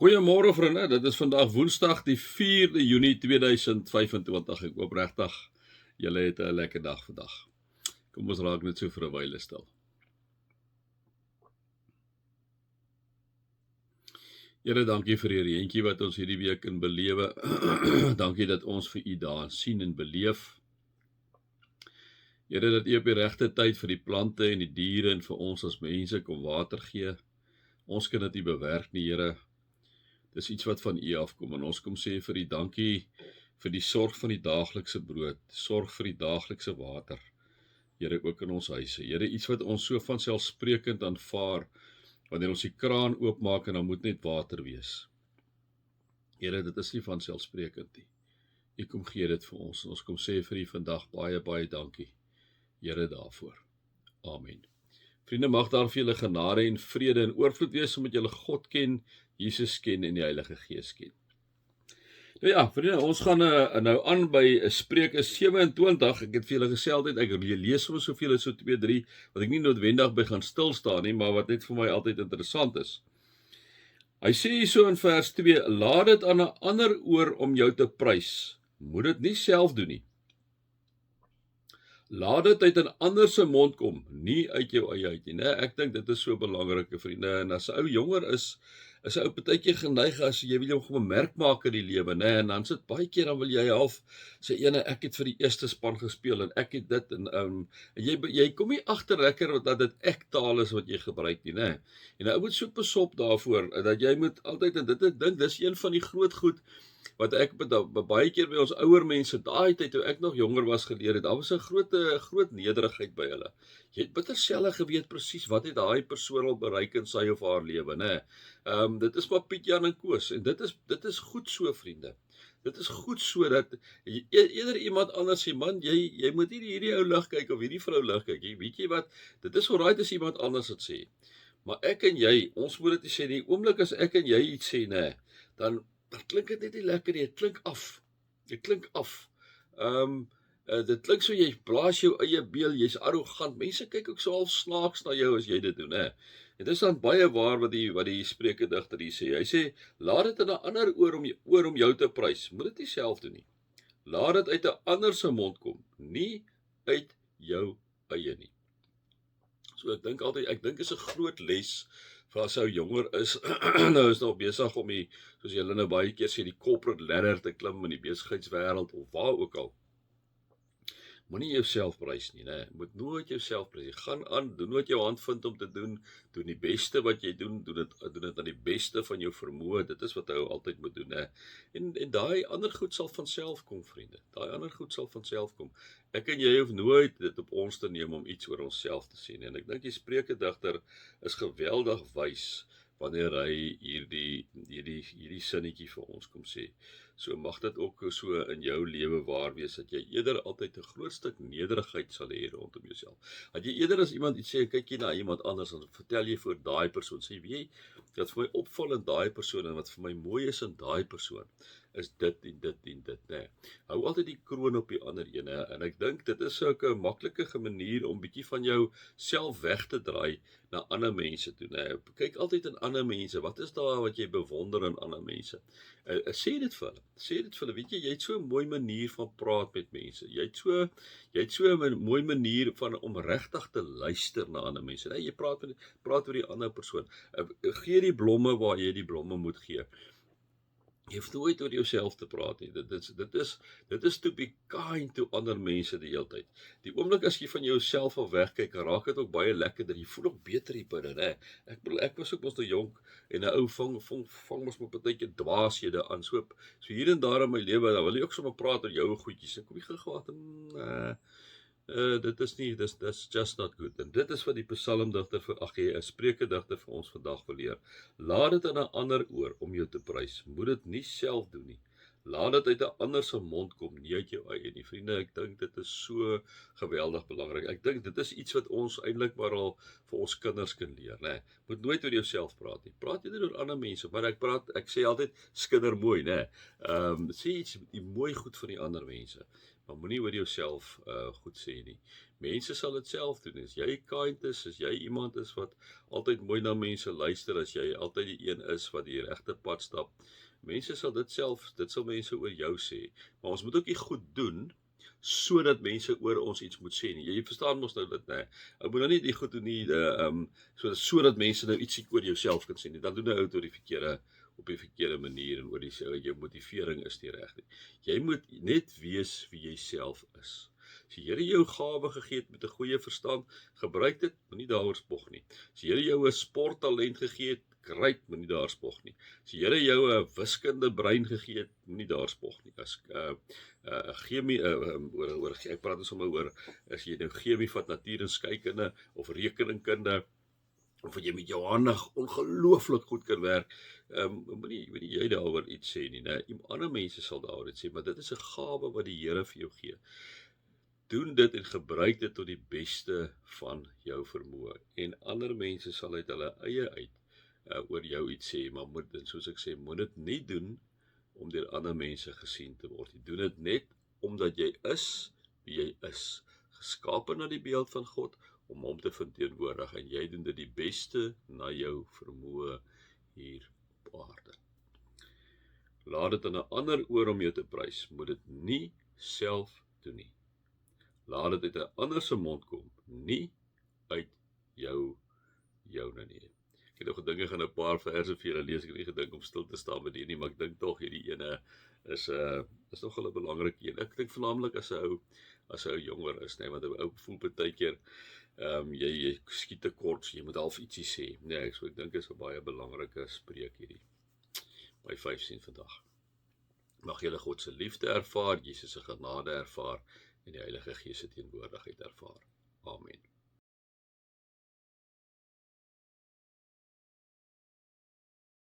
Goeiemôre vriende, dit is vandag Woensdag die 4de Junie 2025. Ek hoop regtig julle het 'n lekker dag vandag. Kom ons raak net so vir 'n wyle stil. Here, dankie vir die reentjie wat ons hierdie week in belewe. Dankie dat ons vir u daar sien en beleef. Here, dat u op die regte tyd vir die plante en die diere en vir ons as mense kom water gee. Ons kan dit nie bewerk nie, Here. Dis iets wat van u afkom en ons kom sê vir u dankie vir die sorg van die daaglikse brood, sorg vir die daaglikse water. Here, ook in ons huise. Here, iets wat ons so vanselfsprekend aanvaar, wanneer ons die kraan oopmaak en dan moet net water wees. Here, dit is nie vanselfsprekend nie. U kom gee dit vir ons. Ons kom sê vir u vandag baie dankie. Here, daarvoor. Amen. Vriende, mag daar vir julle genade en vrede en oorvloed wees omdat julle God ken, Jesus ken en die Heilige Gees ken. Nou ja, vriende, ons gaan nou aan by Spreuke 27. Ek het vir julle gesê altyd, ek lees soms soveel as so 2, 3, wat ek nie noodwendig by gaan stilstaan nie, maar wat net vir my altyd interessant is. Hy sê hier so in vers 2, laat dit aan 'n ander oor om jou te prys. Moet dit nie self doen nie. Laat dit uit 'n ander se mond kom, nie uit jou eie uit nie, né? Ek dink dit is so belangrik, vriende, en as 'n ou jonger is 'n ou partykeer geneig as jy wil jou gewoon 'n merk maak in die lewe, né? En dan sit baie keer dan wil jy half sê ek het vir die eerste span gespeel en ek het dit en jy kom nie agter lekker dat dit ektaal is wat jy gebruik nie, né? En 'n ou moet so pasop daarvoor dat jy moet altyd, en dit ek dink dis een van die groot goed wat ek baie keer by ons ouer mense daai tyd toe ek nog jonger was geleer het, daar was 'n groot nederigheid by hulle. Jy het bitter selde geweet presies wat het daai persoon al bereik in sy of haar lewe, né? Dit is maar Piet, Jan en Koos en dit is goed so, vriende. Dit is goed so dat eerder iemand anders sê, man, jy moet nie hierdie ou lig kyk of hierdie vrou lig kyk. Weet jy wat? Dit is alright as iemand anders dit sê. Maar ek en jy, ons moet dit nie sê nie. Oomblik as ek en jy iets sê, né, dan klink dit net nie lekker nie. Dit klink af. Dit klink af. Dit klink so jy blaas jou eie beel, jy's arrogant. Mense kyk ook so half snaaks na jou as jy dit doen, hè. En dit is dan baie waar wat die Spreuke digter hier sê. Hy sê, laat dit in 'n ander oor om jou te prys. Moet dit nie self doen nie. Laat dit uit 'n ander se mond kom, nie uit jou eie nie. So ek dink is 'n groot les vir as ou jonger is, nou is nog besig om soos julle nou baie keer sê, die corporate ladder te klim in die besigheidswêreld of waar ook al. Moenie jouself prys nie, né? Moet nooit jouself prys. Gaan aan, doen wat jou hand vind om te doen die beste wat jy doen dit aan die beste van jou vermoë. Dit is wat jy altyd moet doen, né? En daai ander goed sal van self kom, vriende. Daai ander goed sal van self kom. Ek en jy hoef nooit dit op ons te neem om iets oor onsself te sê nie. En ek dink die Spreuke digter is geweldig wys wanneer hy hierdie sinnetjie vir ons kom sê. So mag dit ook so in jou lewe waar wees, dat jy eerder altyd 'n groot stuk nederigheid sal hê rondom jouself. Dat jy eerder as iemand iets sê, kyk jy na iemand anders, dan vertel jy vir daai persoon, sê jy, wat vir my opval in daai persoon, en wat vir my mooi is in daai persoon, is dit en dit en dit, né? Hou altyd die kroon op die ander ene, en ek dink dit is ook 'n maklike manier om bietjie van jou self weg te draai na ander mense toe, né? Kyk altyd in ander mense, wat is daar wat jy bewonder in ander mense? Sê dit vir hulle, weet jy het so 'n mooi manier van praat met mense, jy het so 'n mooi manier van om regtig te luister na ander mense, né? Jy praat oor die ander persoon, gee die blomme waar jy die blomme moet gee. Jy hoef nooit oor jouself te praat nie. Dit is to be kind to ander mense die hele tyd. Die oomblik as jy van jouself af wegkyk, raak dit ook baie lekkerder. Jy voel ook beter hier binne, né? Ek was ook mos te jonk en 'n ou vang mos met partytjie dwaashede aan. So hier en daar in my lewe, dan wil jy ook sommer praat oor jou goedjies. Ek kom nie gehad dit is nie, that's just not good. En dit is wat die psalmdigter 'n Spreuke digter vir ons vandag wil leer. Laat dit aan 'n ander oor om jou te prys. Moet dit nie self doen nie. Laat dit uit 'n ander se mond kom, nie uit jou eie nie. Vriende, ek dink dit is so geweldig belangrik. Ek dink dit is iets wat ons eintlik maar al vir ons kinders kan leer, né? Moet nooit oor jouself praat nie. Praat eerder oor ander mense, maar ek sê altyd skinder mooi, né? Sê iets die mooi goed van die ander mense, maar moenie oor jouself goed sê nie. Mense sal dit self doen. As jy kind is, as jy iemand is wat altyd mooi na mense luister, as jy altyd die een is wat die regte pad stap, mense sal dit sal mense oor jou sê. Maar ons moet ook die goed doen sodat mense oor ons iets moet sê nie. Jy verstaan mos nou dit, né? Ek moet nou nie die goed doen nie, sodat mense nou ietsie oor jouself kan sê nie. Dan doen jy uit op die verkeerde manier en oor jou motivering is nie reg nie. Jy moet net wees wie jy self is. As die Here jou gawe gegee het met 'n goeie verstand, gebruik dit, moenie daaroor spog nie. As die Here jou 'n sporttalent gegee het, great, moenie daar spog nie. As die Here jou 'n wiskunde brein gegee het, moenie daar spog nie. As chemie, ek praat sommer oor, as jy nou chemie vat, natuur en skeikunde, of rekeningkunde, of jy met jou hande ongelooflik goed kan werk, moenie jy daaroor iets sê nie, né? Ander mense sal daaroor iets sê, maar dit is 'n gawe wat die Here vir jou gee. Doen dit en gebruik dit tot die beste van jou vermoë. En ander mense sal uit hulle eie uit oor jou iets sê, maar soos ek sê, moet dit nie doen om deur ander mense gesien te word. Jy doen dit net omdat jy is wie jy is, geskape na die beeld van God om hom te verteenwoordig, en jy doen dit die beste na jou vermoë hier op aarde. Laat dit aan 'n ander oor om jou te prys, moet dit nie self doen nie. Laat dit uit 'n ander se mond kom, nie uit joune nie. Ek het nog gedink ek gaan 'n paar verse vir julle lees. Ek het nie gedink om stil te staan met hierdie, maar ek dink tog hierdie ene is nog 'n belangrike een. Ek dink veralnik as 'n ou jonger is, nee, want 'n ou voel baie keer jy skiet te kort, so jy moet half ietsie sê. Nee, so ek dink is 'n baie belangrike spreek hierdie by 15 vandag. Mag julle God se liefde ervaar, Jesus se genade ervaar en die Heilige Gees se teenwoordigheid ervaar. Amen.